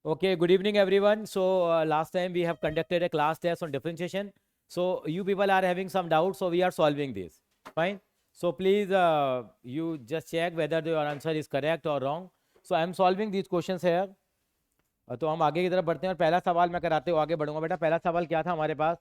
Okay, good evening, everyone. So, last time we have conducted a class test on differentiation. So, you people are having some doubts, so we are solving this. Fine. So, please, you just check whether your answer is correct or wrong. So, I am solving these questions here. तो हम आगे की तरफ बढ़ते हैं और पहला सवाल मैं कराते हुए आगे बढ़ूंगा। बेटा, पहला सवाल क्या था हमारे पास?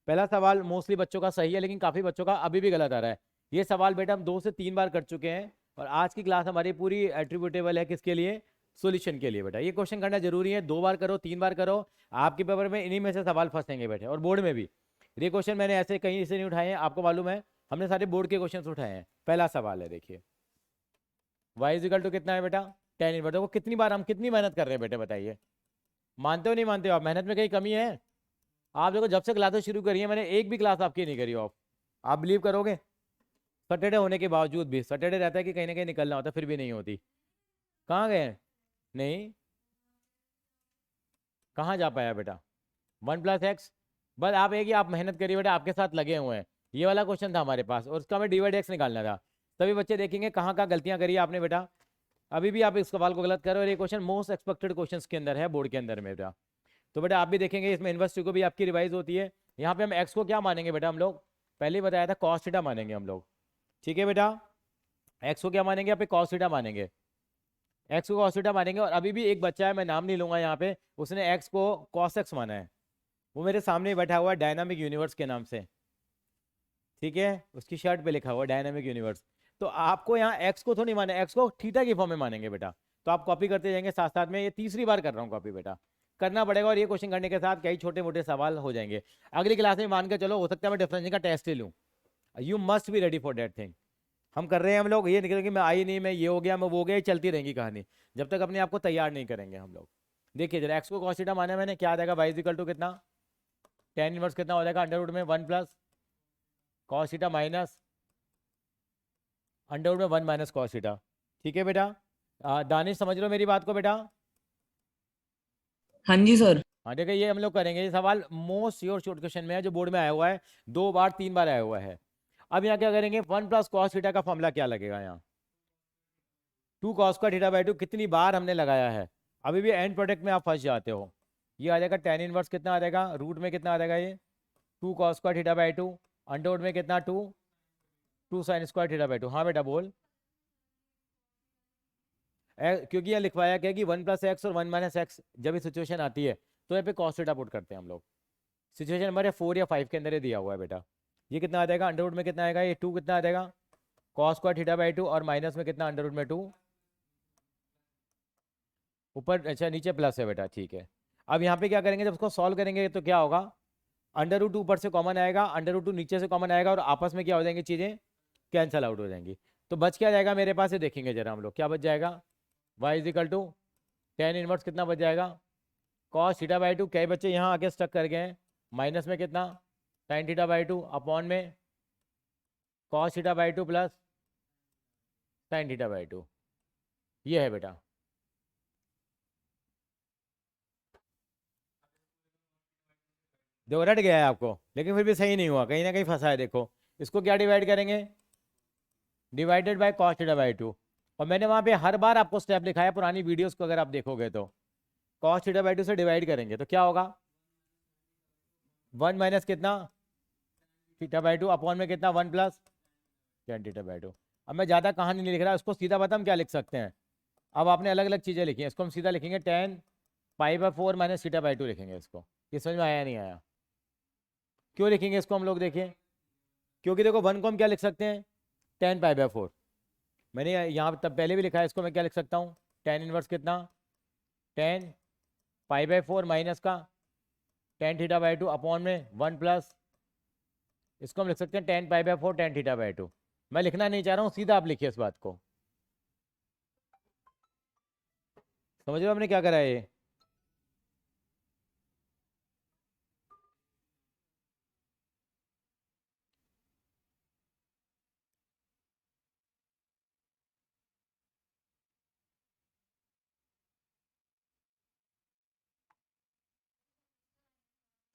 पहला सवाल मोस्टली बच्चों का सही है, लेकिन काफ़ी बच्चों का अभी भी गलत आ रहा है। ये सवाल बेटा हम 2 से 3 बार कर चुके हैं और आज की क्लास हमारी पूरी एट्रीब्यूटेबल है किसके लिए? सॉल्यूशन के लिए। बेटा, ये क्वेश्चन करना जरूरी है, 2 बार करो 3 बार करो, आपके पेपर में इन्हीं में से सवाल फंसेंगे बेटे, और बोर्ड में भी। ये क्वेश्चन मैंने ऐसे कहीं से नहीं उठाए हैं, आपको मालूम है, हमने सारे बोर्ड के क्वेश्चन उठाए हैं। पहला सवाल है, देखिए, वाई इजिकल टू कितना है बेटा? Tan inverse. देखो कितनी बार हम कितनी मेहनत कर रहे हैं बेटे, बताइए, मानते हो नहीं मानते हो? आप मेहनत में कहीं कमी है? आप देखो, जब से क्लासेस शुरू करी है मैंने, एक भी क्लास आपकी नहीं करी ऑफ। आप बिलीव करोगे? सैटरडे होने के बावजूद भी, सैटरडे रहता है कि कहीं ना कहीं निकलना होता है, फिर भी नहीं होती। कहाँ गए? नहीं, कहाँ जा पाया बेटा? 1+x। बस आप एक ही आप मेहनत करिए बेटा, आपके साथ लगे हुए हैं। ये वाला क्वेश्चन था हमारे पास और उसका हमें डिवाइड एक्स निकालना था। सभी बच्चे देखेंगे कहाँ कहाँ गलतियाँ करी आपने बेटा। अभी भी आप इस सवाल को गलत कर रहे हो और ये क्वेश्चन मोस्ट एक्सपेक्टेड क्वेश्चन के अंदर है, बोर्ड के अंदर में बेटा। तो बेटा आप भी देखेंगे इसमें इनवर्स टू को भी आपकी रिवाइज होती है। यहाँ पे हम एक्स को क्या मानेंगे बेटा? हम लोग पहले ही बताया था कॉस थीटा मानेंगे हम लोग। ठीक है बेटा, एक्स को क्या मानेंगे? यहाँ पे कॉस थीटा मानेंगे, एक्स को कॉस थीटा मानेंगे। और अभी भी एक बच्चा है, मैं नाम नहीं लूंगा यहाँ पे, उसने एक्स को कॉस एक्स माना है, वो मेरे सामने ही बैठा हुआ है, डायनामिक यूनिवर्स के नाम से। ठीक है, उसकी शर्ट पे लिखा हुआ है डायनामिक यूनिवर्स। तो आपको यहाँ एक्स को थोड़ी माने, एक्स को थीटा की फॉर्म में मानेंगे बेटा। तो आप कॉपी करते जाएंगे साथ साथ में, ये तीसरी बार कर रहा हूँ कॉपी बेटा, करना पड़ेगा। और ये क्वेश्चन करने के साथ कई छोटे मोटे सवाल हो जाएंगे। अगली क्लास में मान के चलो, हो सकता है मैं डिफरेंशियल का टेस्ट ही लूँ। You must be ready for that thing. हम कर रहे हैं हम लोग, ये निकल कि मैं आई नहीं, मैं ये हो गया, मैं वो हो गया, चलती रहेंगी कहानी जब तक अपने आप को तैयार नहीं करेंगे हम लोग। देखिए जरा, एक्स को कॉस थीटा माना मैंने, क्या आ जाएगा? वाई इक्वल टू कितना? टेन इनवर्स कितना हो जाएगा? अंडर रूट में 1 plus cos theta minus under root में 1 माइनस कॉस थीटा। ठीक है बेटा, दानिश समझ लो मेरी बात को बेटा? हाँ जी सर। हाँ देखिए, ये हम लोग करेंगे, ये सवाल मोस्ट श्योर शॉर्ट क्वेश्चन में है जो बोर्ड में आया हुआ है, 2 बार 3 बार आया हुआ है। अब यहाँ क्या करेंगे? 1 प्लस कॉस थीटा का फॉर्मूला क्या लगेगा? यहाँ 2 कॉस का थीटा बाई 2, कितनी बार हमने लगाया है, अभी भी एंड प्रोडक्ट में आप फंस जाते हो। ये आ जाएगा टेन इनवर्स, कितना आ जाएगा? रूट में कितना आ जाएगा? ये 2 कॉस का थीटा बाई 2, अंडर रूट में कितना? 2 साइन स्क्वायर थीटा बाई 2। हाँ बेटा बोल। क्योंकि यहाँ लिखवाया क्या कि 1+x और 1 - x जब ये सिचुएशन आती है तो यहाँ पे कॉस थीटा पुट करते हैं हम लोग। सिचुएशन नंबर 4 या 5 के अंदर ये दिया हुआ है बेटा। ये कितना आ जाएगा? अंडर रूट में कितना आएगा? ये 2 कितना आ जाएगा? कॉस स्क्वायर थीटा बाई 2 और माइनस में कितना? अंडर रूट में 2। ऊपर अच्छा, नीचे प्लस है बेटा, ठीक है। अब यहाँ पे क्या करेंगे? जब उसको सॉल्व करेंगे तो क्या होगा? अंडर रूट ऊपर से कॉमन आएगा, अंडर रूट नीचे से कॉमन आएगा और आपस में क्या हो जाएंगी? चीज़ें कैंसल आउट हो जाएंगी। तो बच क्या जाएगा मेरे पास? ये देखेंगे जरा हम लोग, क्या बच जाएगा? Y is equal to tan inverse कितना बच जाएगा? Cos theta by 2। कई बच्चे यहाँ आके स्टक कर गए हैं, माइनस में कितना? साइन थीटा बाई 2 अपॉन में cos theta by 2 plus sign theta by 2। ये है बेटा। देखो रट गया है आपको, लेकिन फिर भी सही नहीं हुआ, कहीं ना कहीं फंसा है। देखो इसको क्या डिवाइड करेंगे? Divided by cos theta by 2। और मैंने वहाँ पे हर बार आपको स्टेप लिखाया, पुरानी वीडियोस को अगर आप देखोगे तो कॉस थीटा बाई 2 से डिवाइड करेंगे तो क्या होगा? 1 माइनस कितना? थीटा बाई 2 अपॉन में कितना? 1 प्लस टेन थीटा बाई 2। अब मैं ज़्यादा कहानी नहीं लिख रहा, उसको सीधा पता हम क्या लिख सकते हैं। अब आपने अलग अलग चीज़ें लिखी हैं, इसको हम सीधा लिखेंगे 10 पाई/4 माइनस थीटा बाई 2 लिखेंगे इसको। ये समझ में आया नहीं आया? क्यों लिखेंगे इसको हम लोग? देखिए, क्योंकि देखो 1 को हम क्या लिख सकते हैं? 10 पाई/4। मैंने यहाँ तब पहले भी लिखा है, इसको मैं क्या लिख सकता हूँ? टेन इनवर्स कितना? 10 पाई/4 माइनस का टेन थीटा बाई 2 अपॉन में 1 प्लस, इसको हम लिख सकते हैं 10 पाई/4 टेन थीटा बाई 2। मैं लिखना नहीं चाह रहा हूँ, सीधा आप लिखिए इस बात को। समझ लो हमने क्या करा है ये?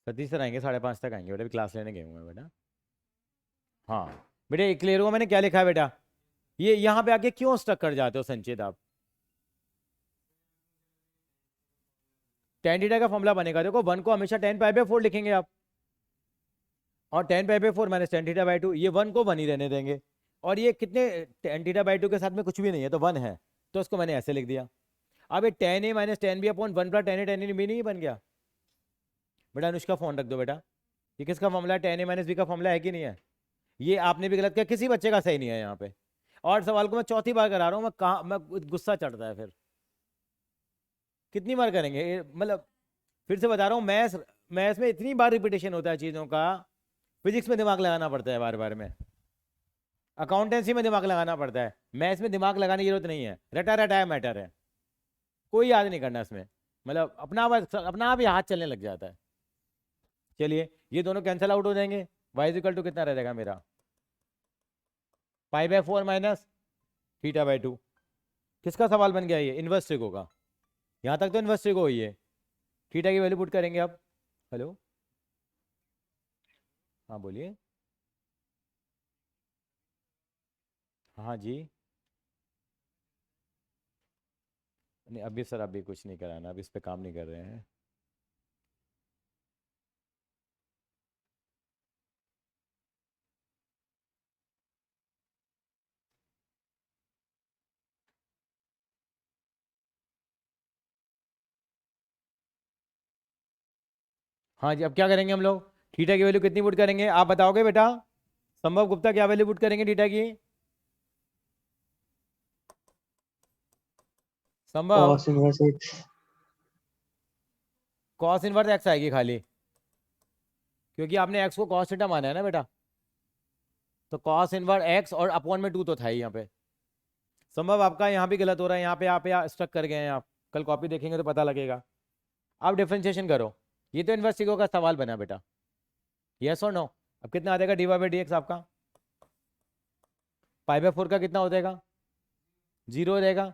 सतीश सर आएंगे 5:30 तक आएंगे बेटा, भी क्लास लेने गए हुए हैं बेटा। हाँ बेटा, ये क्लियर हुआ मैंने क्या लिखा है बेटा? ये यहाँ पे आके क्यों स्टक कर जाते हो संचित आप? टेन थीटा का फॉर्मूला बनेगा, देखो 1 को हमेशा 10 पाई/4 लिखेंगे आप, और 10 पाई/4 minus tan theta by two, ये 1 को 1 ही रहने देंगे, और ये कितने टेन थीटा बाई टू के साथ में कुछ भी नहीं है तो 1 है, तो उसको मैंने ऐसे लिख दिया। अब ये tan A minus tan B upon 1 plus tan A tan B नहीं बन गया बेटा? अनुष्का फोन रख दो बेटा, ये किसका फॉर्मूला है? टेन ए माइनस बी का फॉर्मूला है कि नहीं है? ये आपने भी गलत किया, किसी बच्चे का सही नहीं है यहाँ पे। और सवाल को मैं चौथी बार करा रहा हूँ, मैं गुस्सा चढ़ता है फिर, कितनी बार करेंगे मतलब, फिर से बता रहा हूँ, मैथ्स मैथ्स में इतनी बार रिपीटेशन होता है चीज़ों का, फिजिक्स में दिमाग लगाना पड़ता है बार बार में, अकाउंटेंसी में दिमाग लगाना पड़ता है, मैथ्स में दिमाग लगाने की जरूरत नहीं है, रटा रटाया मैटर है, कोई याद नहीं करना इसमें, मतलब अपना आप ही हाथ चलने लग जाता है। चलिए ये दोनों कैंसिल आउट हो जाएंगे, y इज इक्वल टू कितना रहेगा मेरा? पाई/4 माइनस थीटा बाई टू। किसका सवाल बन गया ये? इनवर्स ट्रिगो का। यहाँ तक तो इनवर्स ट्रिगो हुई है। थीटा की वैल्यू पुट करेंगे अब। हेलो, हाँ बोलिए। हाँ जी, नहीं अभी सर अभी कुछ नहीं कराना, अभी इस पे काम नहीं कर रहे हैं। हाँ जी, अब क्या करेंगे हम लोग? थीटा की वैल्यू कितनी पुट करेंगे आप बताओगे बेटा? संभव गुप्ता क्या वैल्यू पुट करेंगे थीटा की? संभव cos inverse x. Cos inverse x आएगी खाली, क्योंकि आपने एक्स को कॉस थीटा माना है ना बेटा, तो कॉस इनवर्स एक्स और अपॉन में 2 तो था ही यहाँ पे। संभव आपका यहाँ भी गलत हो रहा है, यहाँ पे आप स्टक कर गए हैं आप, कल कॉपी देखेंगे तो पता लगेगा। आप डिफ्रेंशिएशन करो, ये तो इनवर्स ट्रिगो का सवाल बना बेटा, यस और नो? अब कितना आ जाएगा dy/dx आपका? पाई/4 का कितना हो जाएगा? 0 हो जाएगा।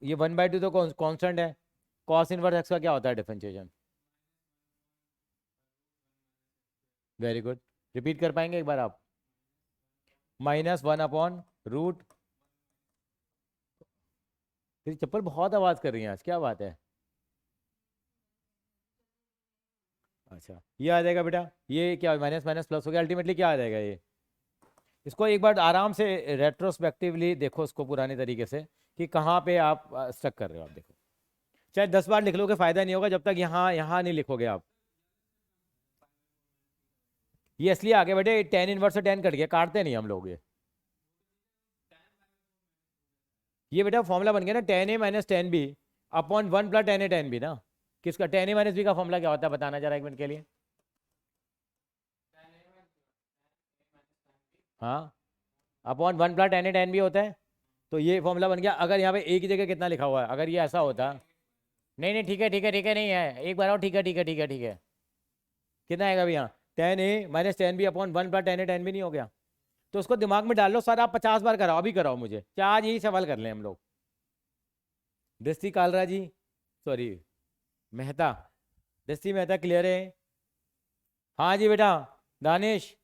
ये 1/2 तो कांस्टेंट है। कॉस इनवर्स एक्स का क्या होता है डिफरेंशिएशन? वेरी गुड, रिपीट कर पाएंगे एक बार आप? -1/√। तेरी चप्पल बहुत आवाज कर रही है आज, क्या बात है? अच्छा ये आ जाएगा बेटा, ये क्या माइनस माइनस प्लस हो गया, अल्टीमेटली क्या आ जाएगा ये? इसको एक बार आराम से रेट्रोस्पेक्टिवली देखो इसको पुराने तरीके से, कि कहाँ पे आप स्टक कर रहे हो। आप देखो, चाहे 10 बार लिख लोगे फायदा नहीं होगा जब तक यहाँ यहाँ नहीं लिखोगे आप। ये इसलिए आगे बेटे, टेन इनवर्स से टेन कट गया, काटते नहीं हम लोग ये बेटा फॉर्मूला बन गया ना, tan A minus tan B upon 1 plus tan A tan B ना। किसका? टेन ए माइनस बी का फॉर्मूला क्या होता है बताना जरा एक मिनट के लिए। हाँ, upon 1 plus tan A tan B होता है, तो ये फॉर्मूला बन गया। अगर यहाँ पे ए की जगह कितना लिखा हुआ है, अगर ये ऐसा होता, नहीं नहीं ठीक है ठीक है ठीक है, नहीं है एक बार और, ठीक है ठीक है ठीक है ठीक है, कितना आएगा अभी यहाँ? Tan A minus tan B upon 1 plus tan A tan B नहीं हो गया? तो उसको दिमाग में डाल लो सर, आप 50 बार कराओ, अभी कराओ मुझे, क्या आज यही सवाल कर लें हम लोग? दृष्टि कालरा जी, सॉरी मेहता, दृष्टि मेहता क्लियर है? हाँ जी बेटा। दानिश,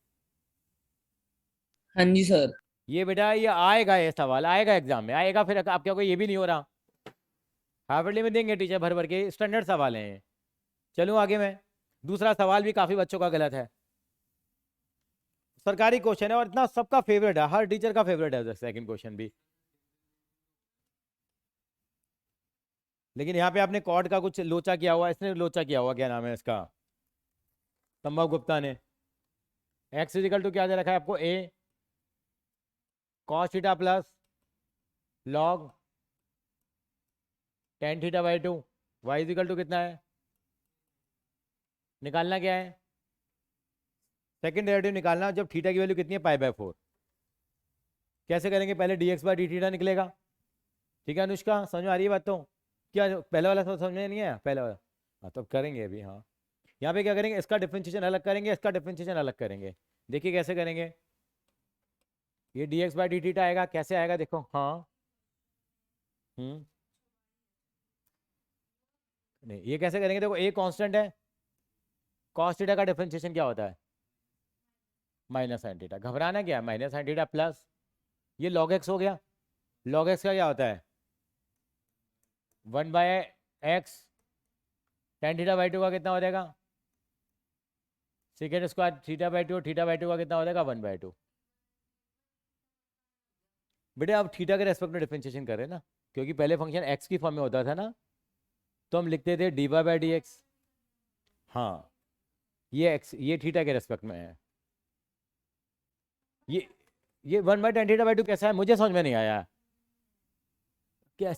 हाँ जी सर। ये बेटा ये आएगा, ये सवाल आएगा एग्जाम में आएगा, फिर आप क्या कोई ये भी नहीं हो रहा, हार्डली में देंगे टीचर भर भर के, स्टैंडर्ड सवाल हैं ये। चलूँ आगे मैं? दूसरा सवाल भी काफ़ी बच्चों का गलत है, सरकारी क्वेश्चन है और इतना सबका फेवरेट है, हर टीचर का फेवरेट है सेकंड क्वेश्चन भी। लेकिन यहाँ पे आपने कॉर्ड का कुछ लोचा किया हुआ, इसने लोचा किया हुआ, क्या नाम है इसका? संभव गुप्ता ने। एक्स इजिकल टू क्या दे रखा है आपको? A cos theta plus log tan theta by two, Y is equal to कितना है? निकालना क्या है? सेकंड डेरिवेटिव निकालना, जब थीटा की वैल्यू कितनी है? पाई/4। कैसे करेंगे? पहले dx/d निकलेगा, ठीक है अनुष्का, समझ में आ रही है बात? तो क्या पहले वाला समझ में नहीं आया? पहले वाला हाँ तो करेंगे अभी। हाँ यहाँ पे क्या करेंगे, इसका डिफरेंशिएशन अलग करेंगे, इसका डिफरेंशिएशन अलग करेंगे। देखिए कैसे करेंगे, ये dx/dt आएगा, कैसे आएगा देखो। हाँ नहीं ये कैसे करेंगे, देखो ए कांस्टेंट है, cos थीटा का डिफरेंशिएशन क्या होता है? Minus sine theta. घबराना क्या, माइनस साइन थीटा प्लस ये log x हो गया, log x का क्या होता है? 1/x tan theta by to का कितना हो जाएगा, second square theta by to, theta by to का कितना हो जाएगा 1/2। बेटे आप थीटा के रेस्पेक्ट में डिफरेंशिएशन कर रहे हैं ना, क्योंकि पहले फंक्शन एक्स की फॉर्म में होता था ना, तो हम लिखते थे D Y by D X. हाँ, ये एक्स, ये थीटा के रेस्पेक्ट में है। ये 1/tan θ/2 कैसा है, मुझे समझ में नहीं आया। क्या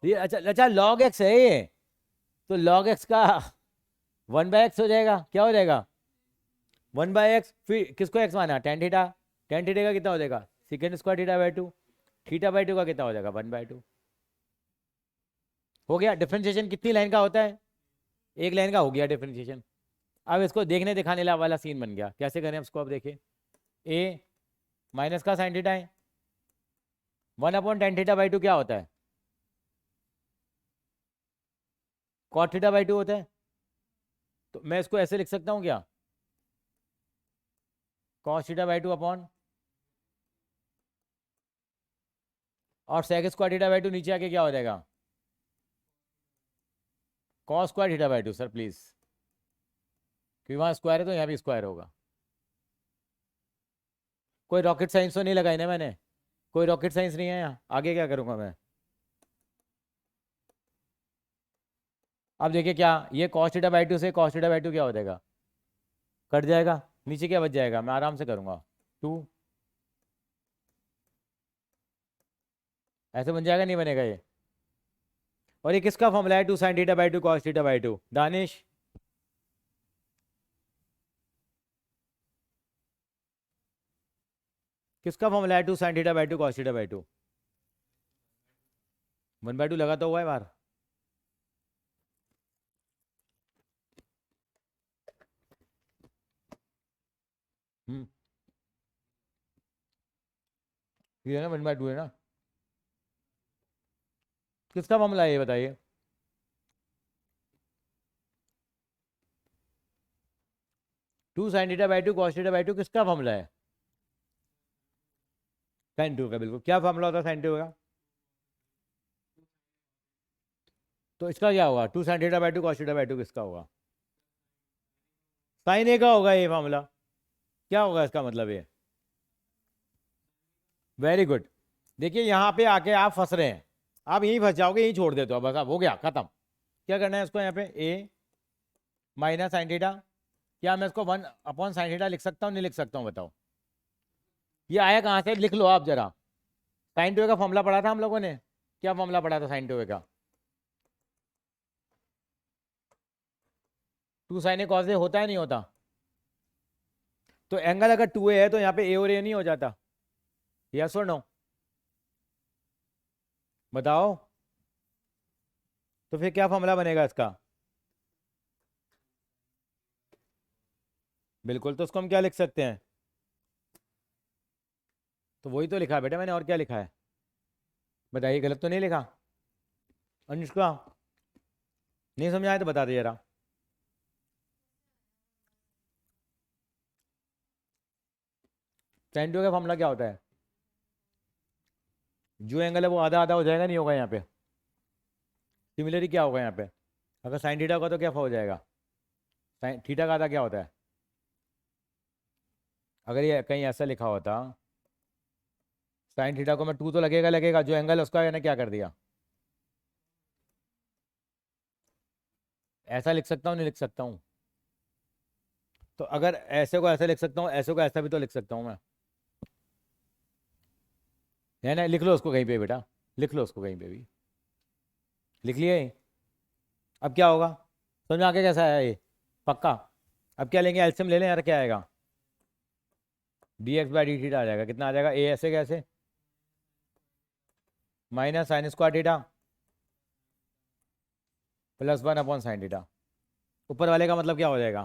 ये, अच्छा अच्छा log x है ये, तो log x का 1/x हो जाएगा, क्या हो जाएगा 1/x, फिर किसको x माना tan थीटा, tan थीटा का कितना हो जाएगा second square theta by to, theta by to का कितना हो जाएगा 1/2। हो गया डिफरेंशिएशन। कितनी लाइन का होता है, एक लाइन का हो गया डिफरेंशिएशन। अब इसको देखने दिखाने वाला सीन बन गया, कैसे करें इसको, अब देखिए a माइनस का साइन थीटा है, 1/tan θ/2 क्या होता है, cot θ/2 होता है। तो मैं इसको ऐसे लिख सकता हूं क्या, cos θ/2 अपॉन, और sec स्क्वायर θ/2 नीचे आके क्या हो जाएगा cos स्क्वायर θ/2। सर प्लीज, क्योंकि वहां स्क्वायर है तो यहाँ भी स्क्वायर होगा। कोई रॉकेट साइंस तो नहीं लगाई ना मैंने, कोई रॉकेट साइंस नहीं है यहाँ, आगे क्या करूंगा मैं। अब देखिए क्या, ये cos θ/2 से cos θ/2 क्या हो जाएगा, कट जाएगा, नीचे क्या बच जाएगा, मैं आराम से करूंगा 2, ऐसे बन जाएगा नहीं बनेगा ये। और ये किसका फॉर्मूला है 2 sin θ/2 cos θ/2, दानिश किसका फॉर्मूला है 2 sin θ/2 cos θ/2, 1/2 लगा तो हुआ है बार। ये है ना 1/2 है ना, किसका फॉर्मूला है ये बताइए, टू साइन θ/2 cos θ/2 किसका फॉर्मूला है, साइन 2 का। बिल्कुल, क्या फॉर्मूला होता है साइन 2 का, तो इसका क्या होगा 2 sin θ/2 cos θ/2 किसका होगा, साइन ए का होगा ये फॉर्मूला। क्या होगा इसका मतलब ये, वेरी गुड। देखिए यहाँ पे आके आप फंस रहे हैं, आप यहीं फंस जाओगे, यहीं छोड़ देते हो, बस अब हो गया खत्म। क्या करना है इसको, यहाँ पे a माइनस साइन थीटा, क्या मैं इसको 1/sin θ लिख सकता हूँ, नहीं लिख सकता हूँ बताओ। ये आया कहाँ से, लिख लो आप जरा, साइन 2a का फॉर्मूला पढ़ा था हम लोगों ने, क्या फॉर्मूला पढ़ा था साइन 2a का, 2 sin a cos a होता है नहीं होता, तो एंगल अगर 2a है तो यहाँ पे a और a नहीं हो जाता, यस और नो बताओ। तो फिर क्या फॉर्मूला बनेगा इसका, बिल्कुल, तो उसको हम क्या लिख सकते हैं, तो वही तो लिखा है बेटा मैंने, और क्या लिखा है बताइए, गलत तो नहीं लिखा। अनुष्का नहीं समझ आया तो बता दे जरा, साइन 2 का फॉर्मूला क्या होता है, जो एंगल है वो आधा आधा हो जाएगा, नहीं होगा यहाँ पे, सिमिलरली क्या होगा यहाँ पे, अगर साइन थीटा होगा तो क्या हो जाएगा, साइन थीटा का आधा क्या होता है, अगर ये कहीं ऐसा लिखा होता साइन थीटा को मैं 2 तो लगेगा लगेगा, जो एंगल है उसका मैंने क्या कर दिया, ऐसा लिख सकता हूँ नहीं लिख सकता हूँ, तो अगर ऐसे को ऐसा लिख सकता हूँ, ऐसे को ऐसा भी तो लिख सकता हूँ मैं, है ना। लिख लो उसको कहीं पे बेटा, लिख लो उसको कहीं पे भी, लिख लिए। अब क्या होगा, समझ में आके कैसा आया ये, पक्का। अब क्या लेंगे, एल्सियम ले लें यार, क्या आएगा dx/d θ आ जाएगा, कितना आ जाएगा, a ऐसे कैसे minus sine square theta plus 1/sin θ, ऊपर वाले का मतलब क्या हो जाएगा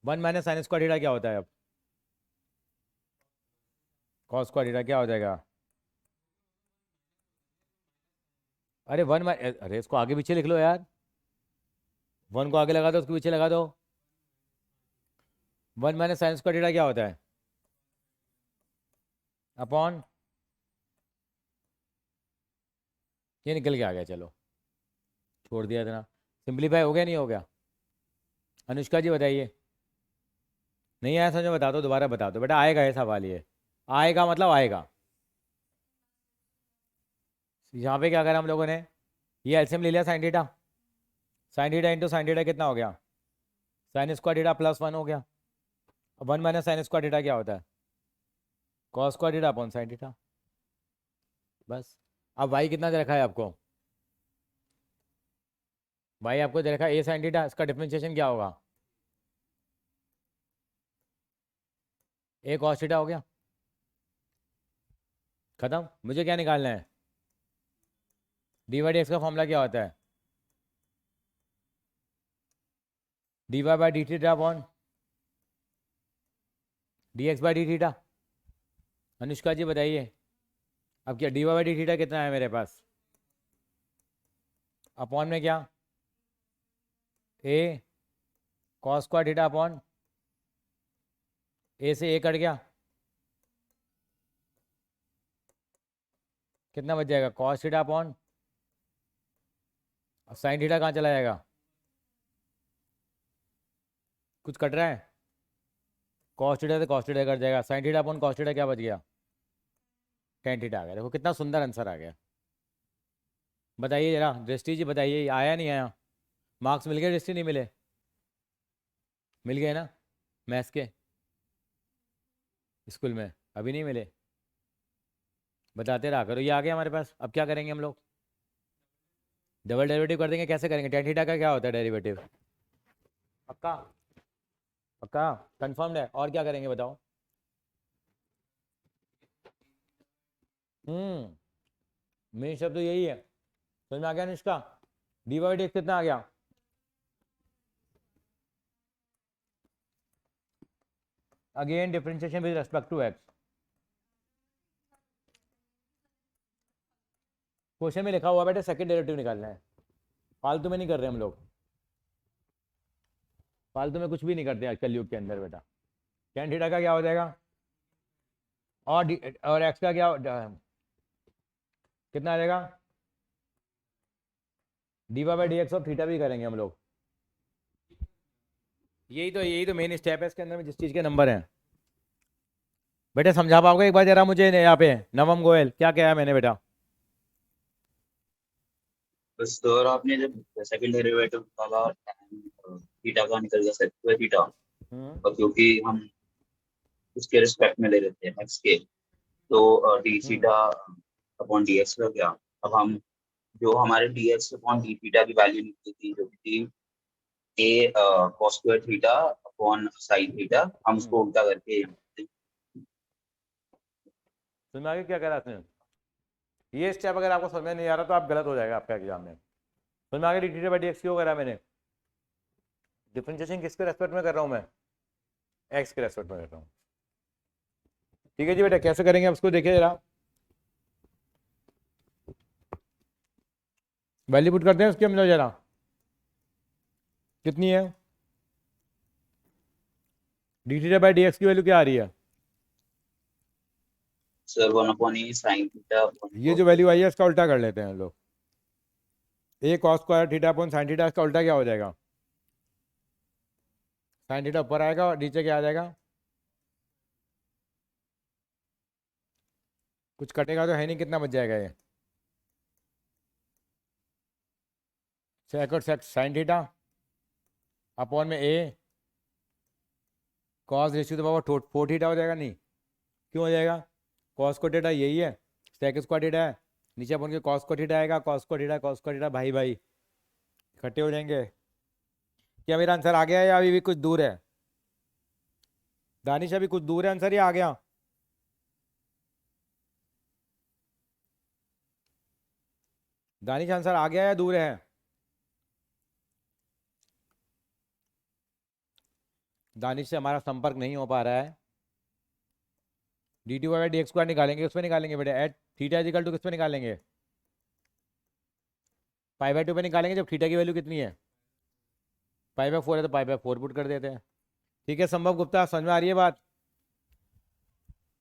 1 माइनस साइन स्क्वायर थीटा क्या होता है, अब cos स्क्वायर थीटा क्या हो जाएगा, अरे अरे इसको आगे पीछे लिख लो यार, 1 को आगे लगा दो, उसके पीछे लगा दो, 1 माइनस साइन स्क्वायर थीटा क्या होता है अपॉन, ये निकल के आ गया चलो, छोड़ दिया इतना। सिंप्लीफाई हो गया नहीं हो गया? अनुष्का जी बताइए। नहीं आया समझ में बता दो, दोबारा बता दो बेटा, आएगा ये सवाल, ये आएगा मतलब आएगा। यहाँ पे क्या करा हम लोगों ने, ये एलसीएम ले लिया sine theta. Sine theta into sine theta कितना हो गया, साइन स्क्वायर थीटा प्लस 1 हो गया। 1 माइनस साइन स्क्वायर थीटा क्या होता है, cos square theta upon sine theta. बस। अब वाई कितना दे रखा है आपको, वाई आपको दे रखा है ए साइन थीटा, इसका डिफरेंशिएशन क्या होगा, ए कॉस थीटा हो गया, खत्म। मुझे क्या निकालना है, डी वाई डी एक्स का फॉर्मूला क्या होता है, D Y by D theta upon D X by D theta. Anushka ji बताइए, अब क्या D Y by D theta कितना है मेरे पास, अपॉन में क्या, A cos square theta upon A से ए कट गया, कितना बच जाएगा, कॉस थीटा अपॉन, अब साइन थीटा कहाँ चला जाएगा, कुछ कट रहा है, कॉस थीटा से कॉस थीटा कट जाएगा, sine theta upon cos theta क्या बच गया, टेन थीटा आ गया। देखो कितना सुंदर आंसर आ गया। बताइए जरा दृष्टि जी बताइए, आया नहीं आया, मार्क्स मिल गए दृष्टि नहीं मिले, मिल गए ना मैथ्स के स्कूल में, अभी नहीं मिले, बताते रहा करो। ये आ गया हमारे पास, अब क्या करेंगे हम लोग, डबल डेरिवेटिव कर देंगे। कैसे करेंगे, टेन थीटा का क्या होता है डेरिवेटिव, पक्का पक्का कंफर्म्ड है, और क्या करेंगे बताओ। मेन शब्द तो यही है, समझ में आ गया Nishka, D Y D X कितना आ गया, again differentiation with respect to X. Question में लिखा हुआ बेटा सेकंड डेरिवेटिव निकालना है, फालतू में नहीं कर रहे हम लोग, फालतू में कुछ भी नहीं करते आजकल युग के अंदर बेटा। टेन थीटा का क्या हो जाएगा, और एक्स का क्या कितना आ जाएगा, D Y by D X और थीटा भी करेंगे हम लोग। यही तो मेन स्टेप है इसके अंदर में, जिस चीज़ के नंबर हैं। बेटा समझा पाओगे एक बार जरा मुझे यहाँ पे, नवम गोयल क्या कहा है मैंने बेटा, बस तो और आपने जब सेकंड डेरिवेटिव निकाला, थीटा का निकल गया सेक्टर थीटा, और क्योंकि हम उसके रिस्पेक्ट में ले लेते हैं एक्स के, तो D theta upon D X का क्या, अब हम जो हमारे D X upon D theta की वैल्यू निकली थी जो कि A cos square theta upon sine theta, हम उसको उल्टा करके समझ में आगे क्या कह रहा है, ये स्टेप अगर आपको समझ में नहीं आ रहा तो आप गलत हो जाएगा आपका एग्जाम में। समझ में आगे D theta by D x क्यों करा मैंने, डिफरेंशिएशन किसके रेस्पेक्ट में कर रहा हूँ मैं, एक्स के रेस्पेक्ट में कर रहा हूँ। ठीक है जी बेटा, कैसे करेंगे आप उसको देखिए जरा, वैल्यू पुट करते हैं उसकी हम लोग जरा, कितनी है D theta by D x की वैल्यू क्या आ रही है, सर 1 अपॉन ए साइन थीटा, ये जो वैल्यू आई है इसका उल्टा कर लेते हैं हम लोग, A cos square theta upon sine theta, इसका उल्टा क्या हो जाएगा, साइन थीटा ऊपर आएगा और नीचे क्या आ जाएगा, कुछ कटेगा तो है नहीं, कितना बच जाएगा ये, सेक और सेक साइन थीटा अपॉन में ए कॉस रेशियो तो पावर 4 थीटा हो जाएगा, नहीं क्यों हो जाएगा, कॉस को थीटा यही है, सेक स्क्वायर थीटा है, नीचे अपन के कॉस को थीटा आएगा, कॉस को थीटा भाई भाई इकट्ठे हो जाएंगे। क्या मेरा आंसर आ गया है या अभी भी कुछ दूर है, दानिश अभी कुछ दूर है आंसर, या आ गया, दानिश आंसर आ गया या दूर है, दानिश से हमारा संपर्क नहीं हो पा रहा है। D T Y D X square निकालेंगे, उस पर निकालेंगे बेटा, एट थीटा इजिकल टू किस पे निकालेंगे, पाई बाई 2 पे निकालेंगे, जब थीटा की वैल्यू कितनी है, पाई बाई 4 है तो पाई बाई 4 पुट कर देते हैं। ठीक है संभव गुप्ता, समझ में आ रही है बात,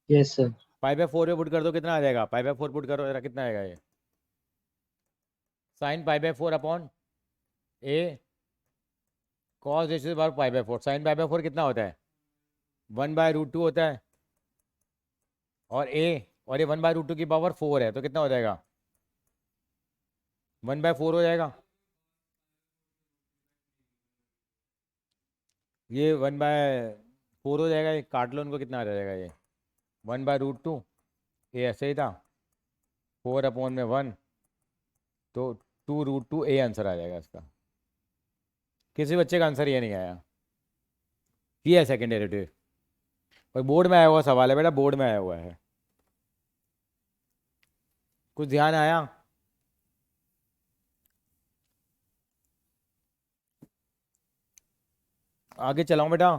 यस सर। पाई बाई 4 पे पुट कर दो, कितना आ जाएगा, पाई बाई 4 पुट करो जरा, कितना आएगा ये, sine pi by 4 upon A cos ratio से power pi by 4, sine pi by 4 कितना होता है 1/√2 होता है, और ये 1/√2 की पावर 4 है, तो कितना हो जाएगा 1/4 हो जाएगा। ये 1/4 हो जाएगा, ये काट लो उनको, कितना आ जाएगा ये 1/√2, ये ऐसे ही था 4/1, तो 2√2 ए आंसर आ जाएगा इसका। किसी बच्चे का आंसर ये नहीं आया, ये है सेकेंड डेरिवेटिव। और बोर्ड में आया हुआ सवाल है बेटा, बोर्ड में आया हुआ है, कुछ ध्यान आया। आगे चलाऊं बेटा,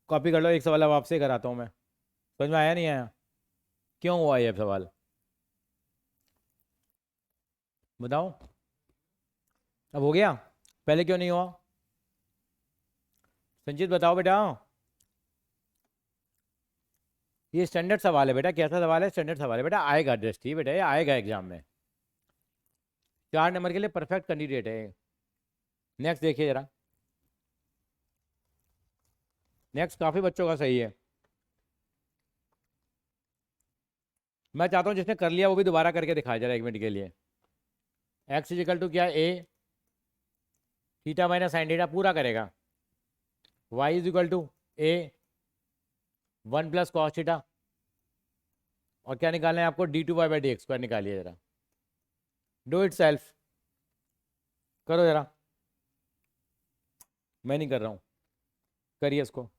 कॉपी कर लो, एक सवाल अब आपसे कराता हूँ मैं, समझ में आया नहीं आया, क्यों हुआ ये सवाल बताओ। अब हो गया, पहले क्यों नहीं हुआ संजीत बताओ बेटा। ये स्टैंडर्ड सवाल है बेटा, कैसा सवाल है, स्टैंडर्ड सवाल है बेटा, आएगा दृष्टि बेटा, ये आएगा एग्जाम में, 4 नंबर के लिए परफेक्ट कैंडिडेट है। नेक्स्ट देखिए जरा, नेक्स्ट काफी बच्चों का सही है। मैं चाहता हूं जिसने कर लिया वो भी दोबारा करके दिखाया जरा 1 मिनट के लिए। एक्स इजिकल टू क्या, A theta minus sine theta पूरा करेगा, Y is equal to A 1 + cos theta, और क्या निकालना है आपको d2y/dx² निकालिए जरा, डू इट सेल्फ, करो जरा, मैं नहीं कर रहा हूं, करिए इसको।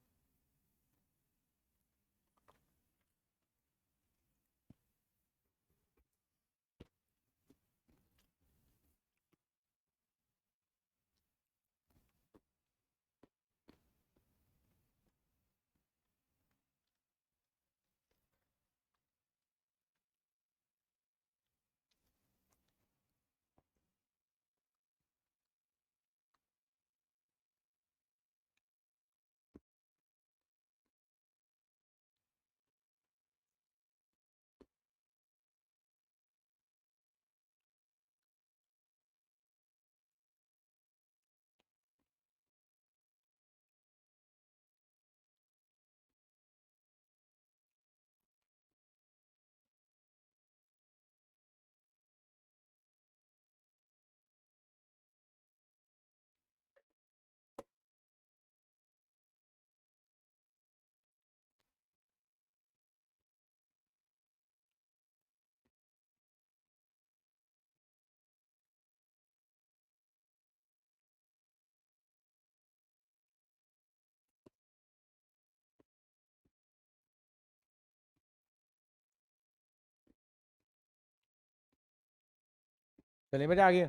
चलिए बेटा आगे,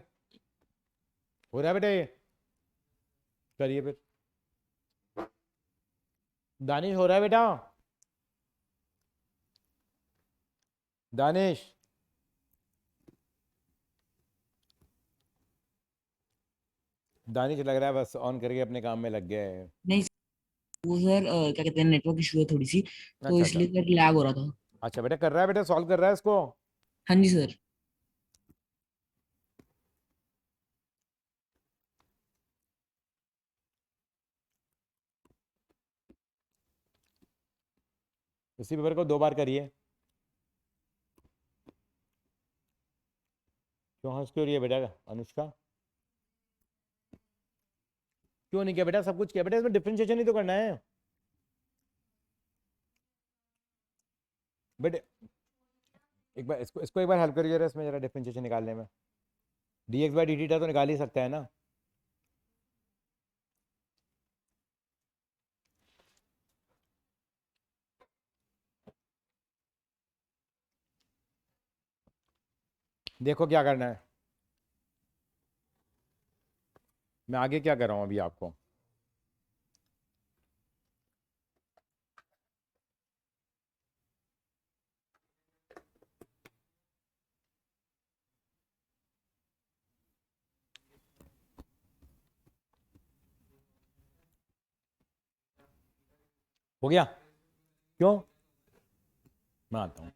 हो रहा है बेटा ये, करिए फिर, दानिश हो रहा है बेटा, दानिश दानिश लग रहा है बस ऑन करके अपने काम में लग गया है। नहीं वो सर क्या कहते हैं, नेटवर्क इशू है थोड़ी सी, तो अच्छा अच्छा, इसलिए सर लैग हो रहा था। अच्छा बेटा कर रहा है, बेटा सॉल्व कर रहा है इसको। हाँ जी सर। इसी पेपर को 2 बार करिए। क्यों हंस क्यों रही है बेटा अनुष्का, क्यों नहीं किया बेटा, सब कुछ किया बेटा, इसमें डिफरेंशिएशन ही तो करना है बेटे। एक बार इसको एक बार हेल्प करिए जरा, इसमें जरा डिफरेंशिएशन निकालने में, dx/dt तो निकाल ही सकता है ना। देखो क्या करना है, मैं आगे क्या कर रहा हूँ अभी आपको, हो गया, क्यों मैं आता हूँ।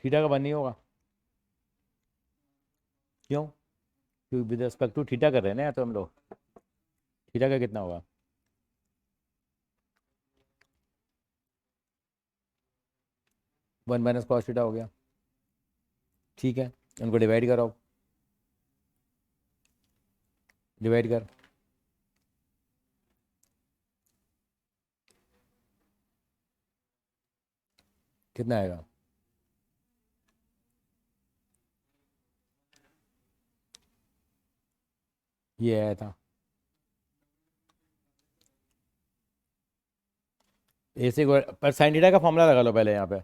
थीटा का 1 नहीं होगा, क्यों? क्योंकि विद रिस्पेक्ट टू थीटा कर रहे हैं ना, या तो हम लोग थीटा का कितना होगा? वन माइनस कॉस थीटा हो गया, ठीक है। उनको डिवाइड करो, डिवाइड कर, कितना आएगा? ये आया था, ऐसे पर साइन थीटा का फॉर्मूला लगा लो पहले यहाँ पे,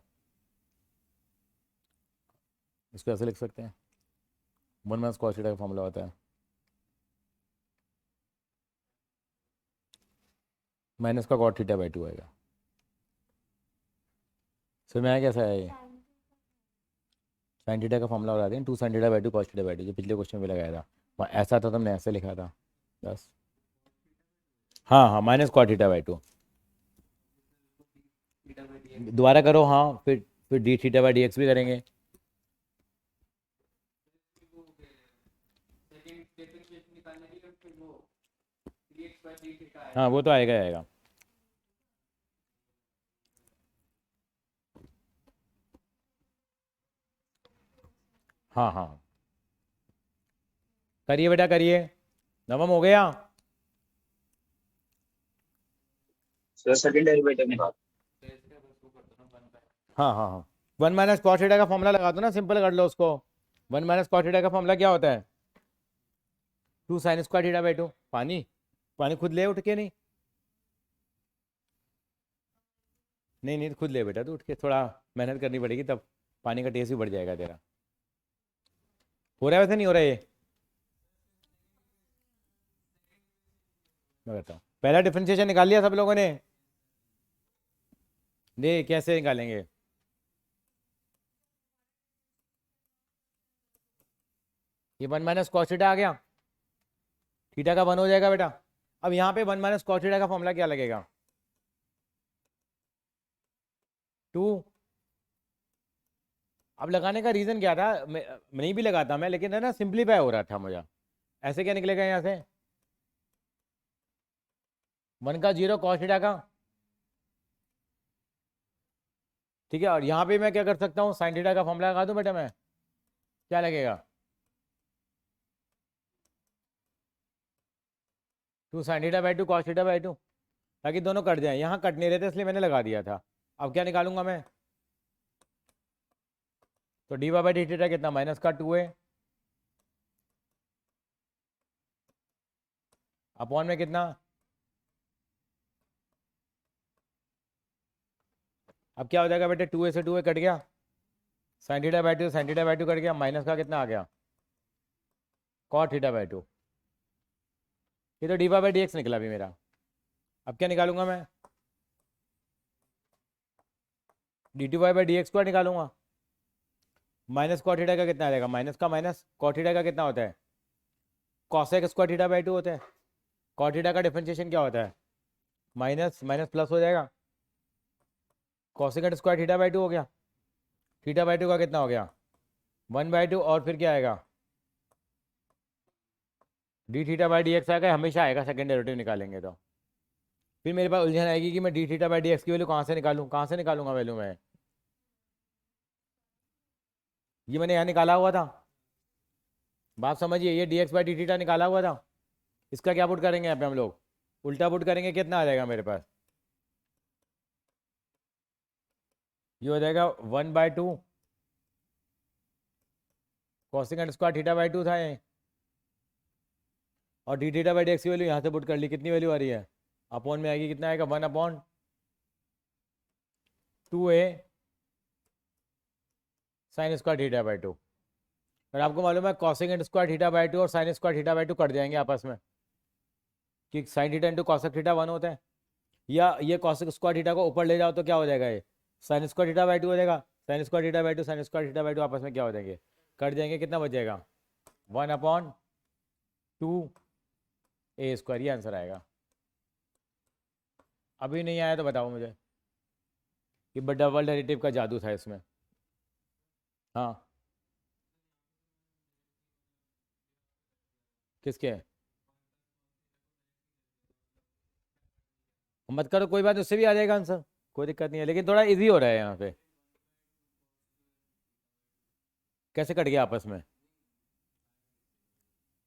इसको ऐसे लिख सकते हैं, 1 माइनस कॉस थीटा का फॉर्मूला होता है माइनस का कॉट थीटा बाई 2 आएगा। सर में आया कैसा है ये? साइन थीटा का फॉर्मूला लगा दें, 2 sine theta by 2 cos theta by 2, जो पिछले क्वेश्चन में लगाया था, वहाँ ऐसा था, तुमने ऐसे लिखा था बस। हाँ हाँ, माइनस कॉट थीटा बाई 2 दोबारा करो, हाँ, फिर D theta by D x भी करेंगे। हाँ वो तो आएगा ही आएगा। हाँ हाँ, करिए बेटा करिए, नवम हो गया। सर सेकंड डेरिवेटिव निकाल। हाँ हाँ हाँ, 1 माइनस कॉस थीटा का फॉर्मूला लगा दो ना, सिंपल कर लो उसको। 1 माइनस कॉस थीटा का फॉर्मूला क्या होता है? 2 साइन स्क्वायर थीटा बाई 2। पानी पानी खुद ले उठ के, नहीं नहीं नहीं, खुद ले बेटा, तू उठ के, थोड़ा मेहनत करनी पड़ेगी, तब पानी का टेस्ट भी बढ़ जाएगा तेरा। हो रहा है वैसे, नहीं हो रहा है ये? मैं करता हूँ। पहला डिफरेंशिएशन निकाल लिया सब लोगों ने? दे कैसे निकालेंगे? ये 1 माइनस कॉस थीटा आ गया, थीटा का 1 हो जाएगा बेटा। अब यहाँ पे 1 माइनस कॉस थीटा का फॉर्मूला क्या लगेगा? 2। अब लगाने का रीज़न क्या था, मैं नहीं भी लगाता मैं, लेकिन है ना, सिंप्लीफाई हो रहा था मुझे। ऐसे क्या निकलेगा यहाँ से? 1 का 0 कॉस थीटा का, ठीक है। और यहाँ पे मैं क्या कर सकता हूँ, साइन थीटा का फॉर्मूला लगा दूँ बेटा मैं, क्या लगेगा? 2 sine theta by 2 cos theta by 2, ताकि दोनों कट जाए। यहाँ कट नहीं रहे थे इसलिए मैंने लगा दिया था। अब क्या निकालूंगा मैं? तो D Y by D theta कितना, माइनस का 2 है, अपॉन में कितना? अब क्या हो जाएगा बेटे, 2a से 2a कट गया, sine theta by 2 sine theta by 2 cut गया, माइनस का कितना आ गया? Cot theta by 2। ये तो D Y by D X निकला अभी मेरा। अब क्या निकालूंगा मैं? D T Y by D X square निकालूंगा। माइनस कॉट थीटा का कितना आ जाएगा? माइनस का माइनस कॉट थीटा का कितना होता है? कॉसेक स्क्वायर थीटा बाई 2 होता है। कॉट थीटा का डिफरेंशिएशन क्या होता है? माइनस माइनस प्लस हो जाएगा, कॉसेकेंट स्क्वायर थीटा बाई 2 हो गया, थीटा बाई 2 का कितना हो गया? 1/2, और फिर क्या आएगा? D theta by D x आएगा, हमेशा आएगा सेकंड डेरिवेटिव निकालेंगे तो। फिर मेरे पास उलझन आएगी कि मैं D theta by D x की वैल्यू कहाँ से निकालूँ, कहाँ से निकालूंगा वैल्यू मैं? ये मैंने यहाँ निकाला हुआ था, बात समझिए, ये D X by D theta निकाला हुआ था, इसका क्या पुट करेंगे यहाँ पे हम लोग? उल्टा पुट करेंगे, कितना आ जाएगा मेरे पास? ये हो जाएगा 1/2 कॉसेकेंट स्क्वायर थीटा बाई 2 था ये, और D theta by D x की वैल्यू यहाँ से पुट कर ली, कितनी वैल्यू आ रही है? अपॉन में आएगी, कितना आएगा? 1/2a sine square theta by 2। और आपको मालूम है कॉसेकेंट स्क्वायर थीटा बाई 2 और sine square theta by 2 cut जाएंगे आपस में, कि sine theta into cosec theta 1 होता है। या ये कॉसेक स्क्वायर थीटा को ऊपर ले जाओ तो क्या हो जाएगा, ये साइन स्क्वायर थीटा बाई 2 हो जाएगा। Sine square theta by 2 sine square theta by 2 आपस में क्या हो जाएंगे? कट जाएंगे, कितना बच जाएगा? 1/2a², ये आंसर आएगा। अभी नहीं आया तो बताओ मुझे, कि डबल डेरिवेटिव का जादू था इसमें। हाँ, किसके? मत करो, कोई बात नहीं, उससे भी आ जाएगा आंसर, कोई दिक्कत नहीं है, लेकिन थोड़ा इजी हो रहा है यहाँ पे। कैसे कट गया आपस में?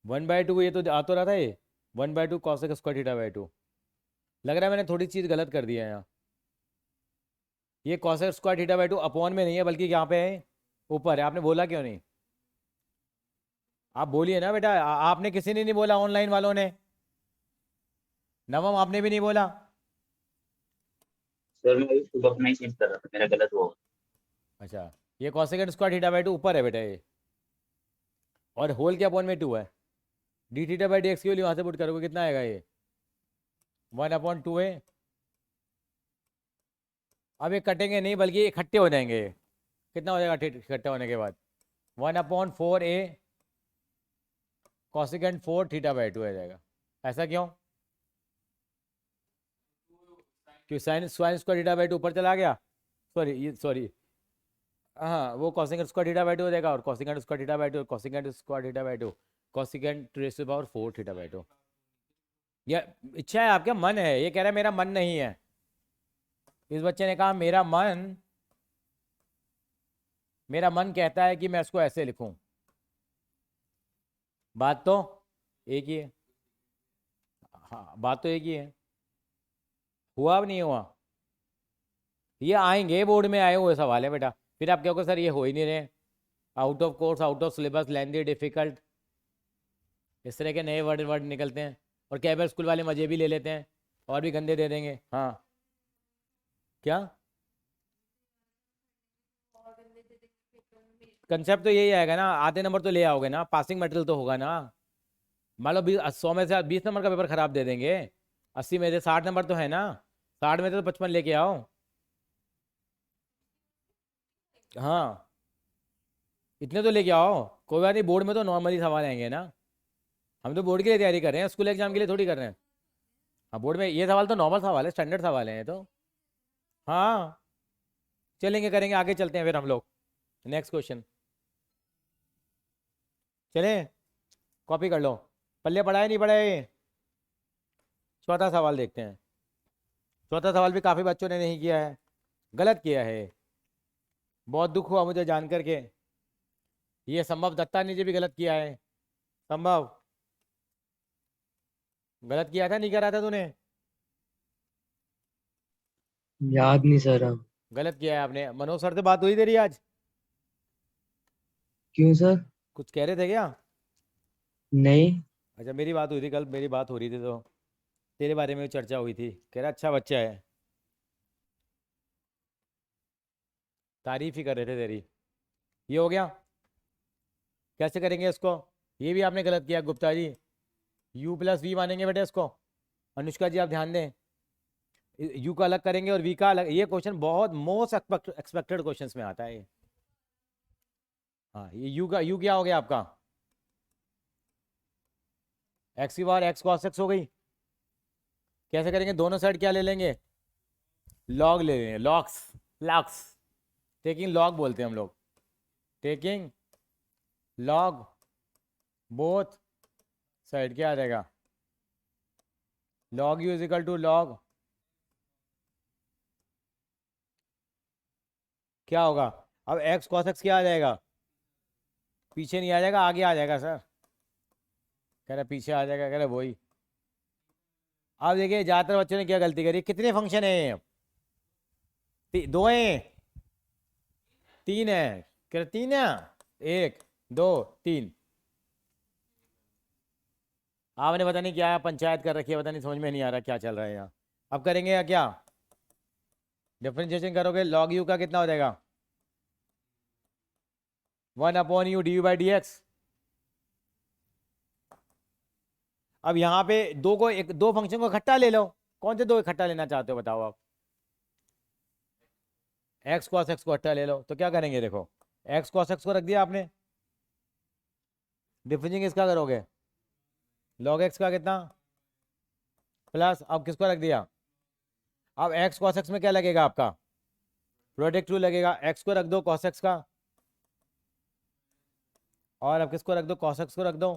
1/2, ये तो आ तो रहा था ये, 1/2 कॉसेक स्क्वायर थीटा बाई 2। लग रहा है मैंने थोड़ी चीज़ गलत कर दिया है यहाँ। ये cosec square theta by 2 upon में नहीं है, बल्कि यहाँ पे है, ऊपर है। आपने बोला क्यों नहीं? आप बोलिए ना बेटा, आपने किसी ने नहीं बोला, ऑनलाइन वालों ने। नवम आपने भी नहीं बोला। सर मैं उसको अपना ही चेंज कर रहा था, मेरा गलत हुआ। अच्छा, ये कॉसेकेंड स्क्वायर थीटा बाई 2 ऊपर है बेटा ये, और होल के अपॉन में 2 है। D theta by D x की वैल्यू वहाँ से पुट करोगे, कितना आएगा ये? 1/2 है। अब ये कटेंगे नहीं, बल्कि ये इकट्ठे हो जाएंगे। कितना हो जाएगा इकट्ठे होने के बाद? 1/4a कॉसेकेंड 4 थीटा बाई 2 आ जाएगा। ऐसा क्यों? क्यों? साइन स्क्वायर थीटा बाई 2 ऊपर चला गया। सॉरी, हाँ, वो कॉसेकेंड स्क्वायर थीटा बाई 2 हो जाएगा, और cosecant square theta by 2, cosecant square theta by 2, cosecant two raise to power 4 theta by 2। ये इच्छा है आपका, मन है, ये कह रहा है मेरा मन नहीं है। इस बच्चे ने कहा मेरा मन कहता है कि मैं इसको ऐसे लिखूं। बात तो एक ही है। हाँ, बात तो एक ही है। हुआ अब नहीं हुआ? ये आएंगे, बोर्ड में आए हुए सवाल है बेटा, फिर आप कहोगे सर ये हो ही नहीं रहे, out of course, out of syllabus, lengthy, difficult, इस तरह के नए वर्ड वर्ड निकलते हैं, और कैबर स्कूल वाले मजे भी ले लेते हैं, और भी गंदे दे देंगे। हाँ, क्या कंसेप्ट तो यही आएगा ना, आधे नंबर तो ले आओगे ना, पासिंग मटेरियल तो होगा ना। मान लो 100 में से 20 नंबर का पेपर खराब दे देंगे, 80 में से 60 नंबर तो है ना, 60 में से तो 55 लेके आओ। हाँ, इतने तो लेके आओ, कोई बात नहीं, बोर्ड में तो नॉर्मली सवाल आएंगे ना, हम तो बोर्ड के लिए तैयारी कर रहे हैं, स्कूल एग्जाम के लिए थोड़ी कर रहे हैं। हाँ, बोर्ड में ये सवाल तो नॉर्मल सवाल है, स्टैंडर्ड सवाल है ये तो। हाँ, चलेंगे, करेंगे, आगे चलते हैं फिर हम लोग। नेक्स्ट क्वेश्चन, चलें, कॉपी कर लो, पल्ले पढ़ाए नहीं पढ़ाए। चौथा सवाल देखते हैं। चौथा सवाल भी काफ़ी बच्चों ने नहीं किया है, गलत किया है, बहुत दुख हुआ मुझे जान करके। ये संभव दत्ता ने भी गलत किया है। संभव, गलत किया था, नहीं करा था तूने? याद नहीं सर अब। गलत किया है आपने। मनोज सर से बात हुई तेरी आज? क्यों सर? कुछ कह रहे थे क्या? नहीं। अच्छा, मेरी बात हुई थी कल, मेरी बात हो रही थी तो तेरे बारे में चर्चा हुई थी, कह रहा अच्छा बच्चा है, तारीफ ही कर रहे थे तेरी। ये हो गया, कैसे करेंगे इसको? ये भी आपने गलत किया Gupta ji, u plus we मानेंगे बेटा इसको। अनुष्का जी आप ध्यान दें, u का अलग करेंगे और v का अलग। ये क्वेश्चन बहुत मोस्ट एक्सपेक्टेड क्वेश्चंस में आता है ये। हाँ, ये u क्या हो गया आपका? एक्स की बार एक्स कॉस एक्स हो गई। कैसे करेंगे? दोनों साइड क्या ले लेंगे? लॉग ले लेंगे, लॉक्स, लॉक्स, टेकिंग लॉग बोलते हैं हम लोग, टेकिंग लॉग बोथ साइड। क्या आ जाएगा? Log U is equal to log, क्या होगा? अब एक्स कॉस एक्स क्या आ जाएगा? पीछे नहीं आ जाएगा, आगे आ जाएगा सर। कह रहा पीछे आ जाएगा, कह रहा वही। अब देखिए ज़्यादातर बच्चों ने क्या गलती करी, कितने फंक्शन है? दो हैं, तीन है, कह रहे तीन है, 1 2 3। आपने पता नहीं क्या पंचायत कर रखी है, पता नहीं, समझ में नहीं आ रहा क्या चल रहा है यहाँ। अब करेंगे या क्या? डिफरेंशिएशन करोगे, लॉग यू का कितना हो जाएगा? 1/u D you by D x. अब यहाँ पे दो फंक्शन को इकट्ठा ले लो। कौन से दो इकट्ठा लेना चाहते हो बताओ आप? एक्स कॉस एक्स को इकट्ठा ले लो, तो क्या करेंगे? देखो, एक्स कॉस एक्स को रख दिया आपने, डिफरेंशिएशन किसका करोगे? लॉग एक्स का कितना प्लस, अब किसको रख दिया? अब एक्स कॉस एक्स में क्या लगेगा आपका? प्रोडक्ट टू लगेगा, एक्स को रख दो कॉस एक्स का, और अब किसको रख दो, cos x को रख दो,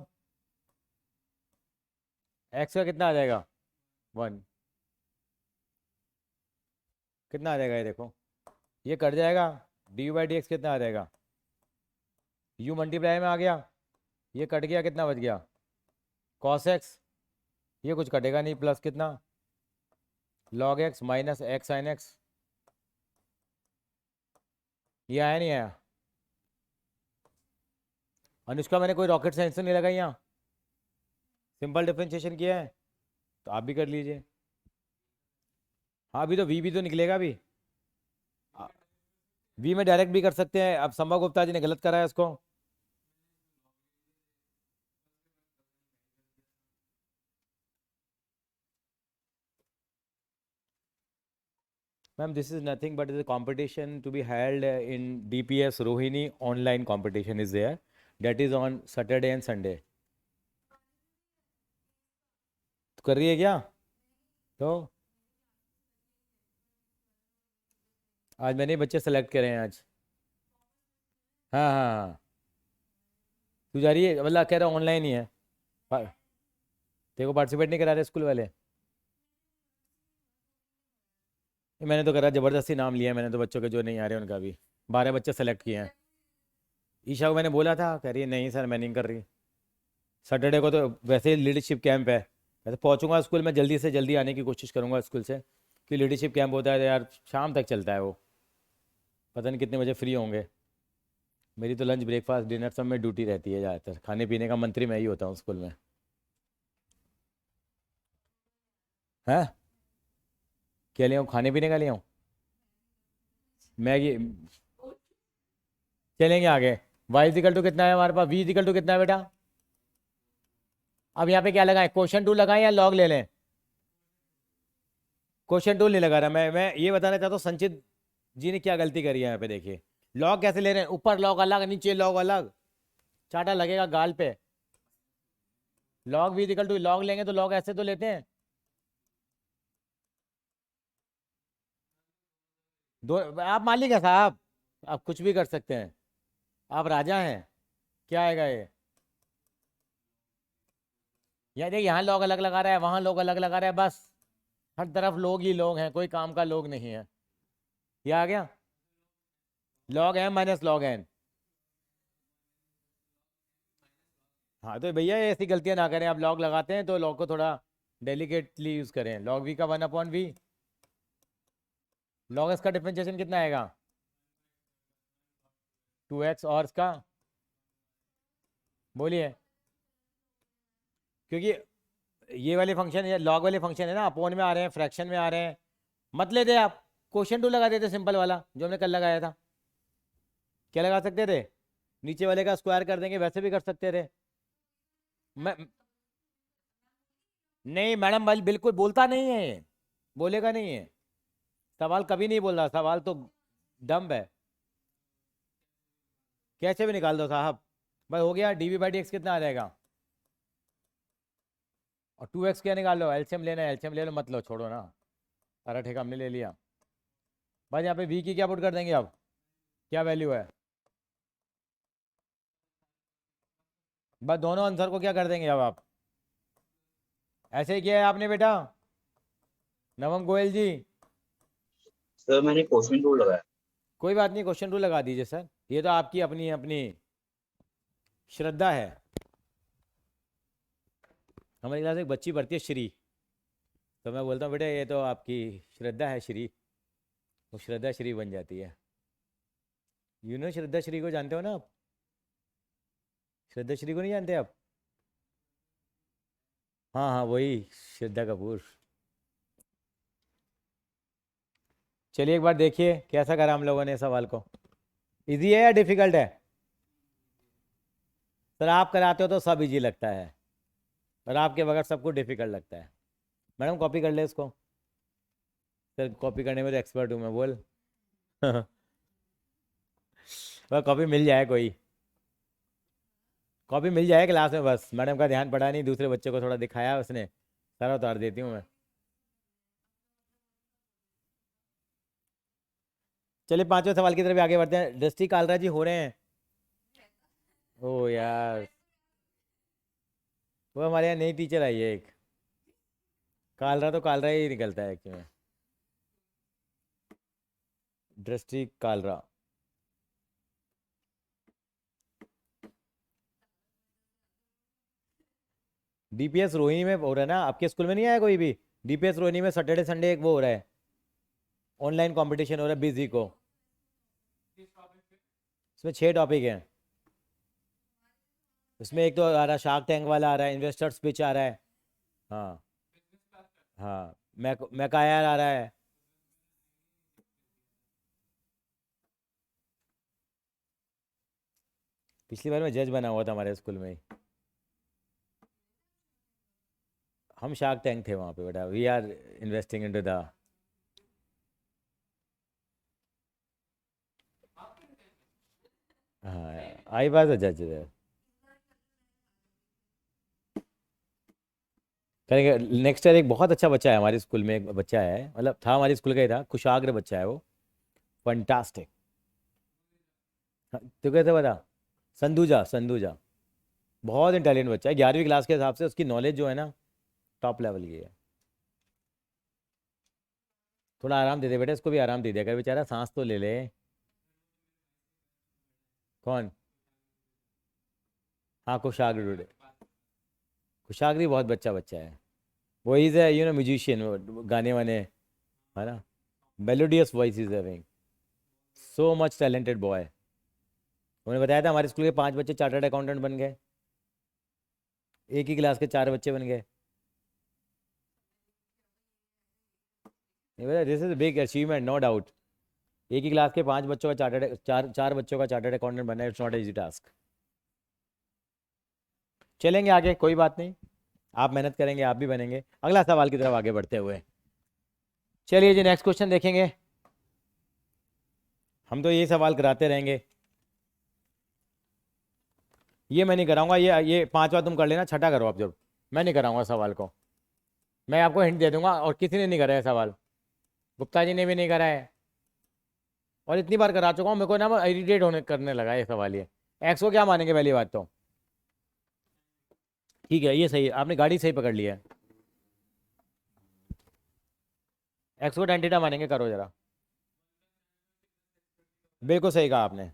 x का कितना आ जाएगा 1, कितना आ जाएगा ये देखो, ये कट जाएगा, dy/dx कितना आ जाएगा, u मल्टीप्लाई में आ गया, ये कट गया, कितना बच गया cos x, ये कुछ कटेगा नहीं, प्लस कितना log x minus x sin x, ये आया नहीं आया। अनुष्का मैंने कोई रॉकेट साइंस तो नहीं लगाई यहाँ, सिंपल डिफरेंशिएशन किया है, तो आप भी कर लीजिए। हाँ अभी तो v भी तो निकलेगा अभी, v में डायरेक्ट भी कर सकते हैं। अब संभव गुप्ता जी ने गलत करा है इसको, ma'am this is nothing but the competition to be held in DPS Rohini, online competition is there, that is on Saturday and Sunday। तो कर रही है क्या, तो आज मैंने बच्चे सेलेक्ट करे हैं आज। हाँ हाँ हाँ, तू जा रही है, मतलब कह रहा ऑनलाइन ही है, तेरे को पार्टिसिपेट नहीं करा रहे स्कूल वाले। मैंने तो करा, ज़बरदस्ती नाम लिया है मैंने तो बच्चों के जो नहीं आ रहे उनका भी, 12 बच्चे सेलेक्ट किए हैं। ईशा को मैंने बोला था, कह रही है नहीं सर मैं नहीं कर रही। सैटरडे को तो वैसे ही लीडरशिप कैंप है, मैं तो पहुँचूंगा स्कूल में, जल्दी से जल्दी आने की कोशिश करूँगा स्कूल से, कि लीडरशिप कैंप होता है तो यार शाम तक चलता है वो, पता नहीं कितने बजे फ्री होंगे। मेरी तो लंच ब्रेकफास्ट डिनर सब में ड्यूटी रहती है, ज़्यादातर खाने पीने का मंत्री मैं ही होता हूँ स्कूल में। हैं क्या ले आऊँ, खाने पीने का ले आऊँ, मैगी, चलेंगे आगे। y इक्वल टू कितना है हमारे पास, v इक्वल टू कितना है बेटा, अब यहाँ पे क्या लगाएं, क्वेश्चन टूल लगाएं या लॉग ले लें, क्वेश्चन टूल नहीं लगा रहा मैं ये बताना चाहता हूँ संचित जी ने क्या गलती करी है यहाँ पे, देखिए लॉग कैसे ले रहे हैं, ऊपर लॉग अलग नीचे लॉग अलग, चाटा लगेगा गाल पे। Log v equal to log लेंगे तो लॉग ऐसे तो लेते हैं, दो आप मालिक है साहब, आप कुछ भी कर सकते हैं, आप राजा हैं, क्या आएगा ये, या देखिए यहाँ लोग अलग लगा रहा है, वहाँ लोग अलग लगा रहा है, बस हर तरफ लोग ही लोग हैं, कोई काम का लोग नहीं है। ये आ गया log m minus log n। हाँ तो भैया ऐसी गलतियां ना करें, आप log लगाते हैं तो log को थोड़ा डेलिकेटली यूज करें। log v का 1/v, log s का डिफरेंशिएशन कितना आएगा 2x, और इसका बोलिए, क्योंकि ये वाले फंक्शन, ये लॉग वाले फंक्शन है ना, अपोन में आ रहे हैं, फ्रैक्शन में आ रहे हैं, मत लेते आप, क्वेश्चन टू लगा देते सिंपल वाला जो हमने कल लगाया था। क्या लगा सकते थे, नीचे वाले का स्क्वायर कर देंगे, वैसे भी कर सकते थे। मैं नहीं मैडम, बिल्कुल बोलता नहीं है, बोलेगा नहीं है, सवाल कभी नहीं बोल रहा, सवाल तो डम्ब है, कैसे भी निकाल दो साहब, बस हो गया। dv/dx कितना आ जाएगा, और 2x क्या निकाल लो, एलसीएम लेना है एलसीएम ले लो, मत लो, छोड़ो ना, सारा ठेका हमने ले लिया। बस यहाँ पे v की क्या पुट कर देंगे, अब क्या वैल्यू है, बस दोनों आंसर को क्या कर देंगे अब आप, ऐसे ही किया है आपने बेटा नवम गोयल जी। सर मैंने क्वेश्चन टूल लगाया। कोई बात नहीं, क्वेश्चन टू लगा दीजिए सर, ये तो आपकी अपनी अपनी श्रद्धा है। हमारी क्लास एक बच्ची पढ़ती है श्री, तो मैं बोलता हूँ बेटा ये तो आपकी श्रद्धा है श्री, वो श्रद्धा श्री बन जाती है। श्रद्धा श्री को जानते हो ना आप, श्रद्धा श्री को नहीं जानते आप, हाँ हाँ वही श्रद्धा कपूर। चलिए एक बार देखिए कैसा करा हम लोगों ने सवाल को, इजी है या डिफिकल्ट है। सर आप कराते हो तो सब इजी लगता है, और आपके बगैर सबको डिफिकल्ट लगता है। मैडम कॉपी कर ले इसको, सर कॉपी करने में तो एक्सपर्ट हूँ मैं, बोल वह कॉपी मिल जाए, कोई कॉपी मिल जाए क्लास में, बस मैडम का ध्यान पड़ा नहीं, दूसरे बच्चे को थोड़ा दिखाया उसने, सारा उतार देती हूँ मैं। चलिए 5वें सवाल की तरफ आगे बढ़ते हैं। दृष्टि कालरा जी हो रहे हैं, ओ यार, वो हमारे यहाँ नई टीचर आई है एक, कालरा तो कालरा ही निकलता है एक्चुअली में, दृष्टि कालरा। डीपीएस रोहिणी में हो रहा है ना, आपके स्कूल में नहीं आया कोई भी? डीपीएस रोहिणी में सैटरडे संडे एक वो हो रहा है, ऑनलाइन कंपटीशन हो रहा है बिजी को। इसमें 6 टॉपिक हैं। इसमें एक तो आ रहा है शार्क टैंक वाला, आ रहा है इन्वेस्टर्स पिच आ रहा है। हाँ हाँ, मैकायर आ रहा है। पिछली बार मैं जज बना हुआ था हमारे स्कूल में ही। हम शार्क टैंक थे वहाँ पे बेटा, we are investing into the. हाँ, आई बात है जज है। करेंगे नेक्स्ट ईयर। एक बहुत अच्छा बच्चा है हमारे स्कूल में, एक बच्चा है, मतलब था हमारे स्कूल का ही था, कुशाग्र बच्चा है वो, फंटास्टिक। तो कहते बता, संदूजा, संदूजा बहुत इंटेलिजेंट बच्चा है, 11वीं क्लास के हिसाब से उसकी नॉलेज जो है ना टॉप लेवल की है। थोड़ा आराम दे दे बेटा, इसको भी आराम दे दिया कर, बेचारा सांस तो ले ले। कौन? हाँ कुशाग्र, कुशाग्र बहुत बच्चा बच्चा है वो, इज ए म्यूजिशियन, गाने वाने, है ना, melodious voice is having, so much talented boy. उन्होंने बताया था हमारे स्कूल के 5 बच्चे चार्टर्ड अकाउंटेंट बन गए, एक ही क्लास के 4 बच्चे बन गए। नहीं बेटा, this is big achievement, no doubt. एक ही क्लास के 5 बच्चों का चार्टर्ड, चार बच्चों का चार्टर्ड अकाउंटेंट बनना, इट्स नॉट इजी टास्क। चलेंगे आगे, कोई बात नहीं, आप मेहनत करेंगे आप भी बनेंगे। अगला सवाल की तरफ आगे बढ़ते हुए चलिए जी, नेक्स्ट क्वेश्चन देखेंगे। हम तो ये सवाल कराते रहेंगे, ये मैं नहीं कराऊंगा, ये 5वां तुम कर लेना, छठा करो आप जब, मैं नहीं कराऊंगा सवाल को। मैं आपको हिंट दे दूंगा, और किसी ने नहीं करा है सवाल, गुप्ता जी ने भी नहीं करा है, और इतनी बार करा चुका हूँ, मेरे को ना इरिटेट होने करने लगा ये सवाल। ये एक्स को क्या मानेंगे पहली बात तो? ठीक है, ये सही है, आपने गाड़ी सही पकड़ लिया है। एक्स को टेंटेटा मानेंगे, करो जरा, बिल्कुल सही कहा आपने।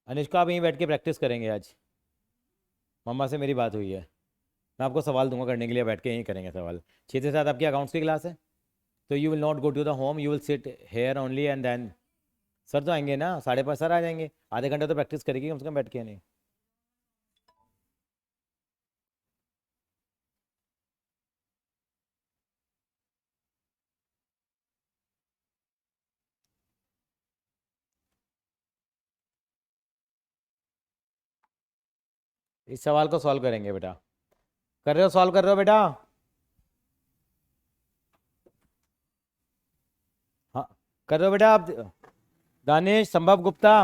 अनुष्का आप यहीं बैठ के प्रैक्टिस करेंगे आज, मम्मा से मेरी बात हुई है, मैं आपको सवाल दूंगा करने के लिए, बैठ के यहीं करेंगे सवाल। 6 से 7 आपकी अकाउंट्स की क्लास है, तो you will not go to the home, you will sit here only and then. Sir तो आएंगे ना, 5:30 सर आ जाएंगे, आधे घंटे तो प्रैक्टिस करेगी कम से कम बैठ के, नहीं? इस सवाल को सॉल्व करेंगे बेटा, कर रहे हो, सॉल्व कर रहे हो बेटा? हाँ कर रहे हो बेटा आप? दानिश, संभव गुप्ता,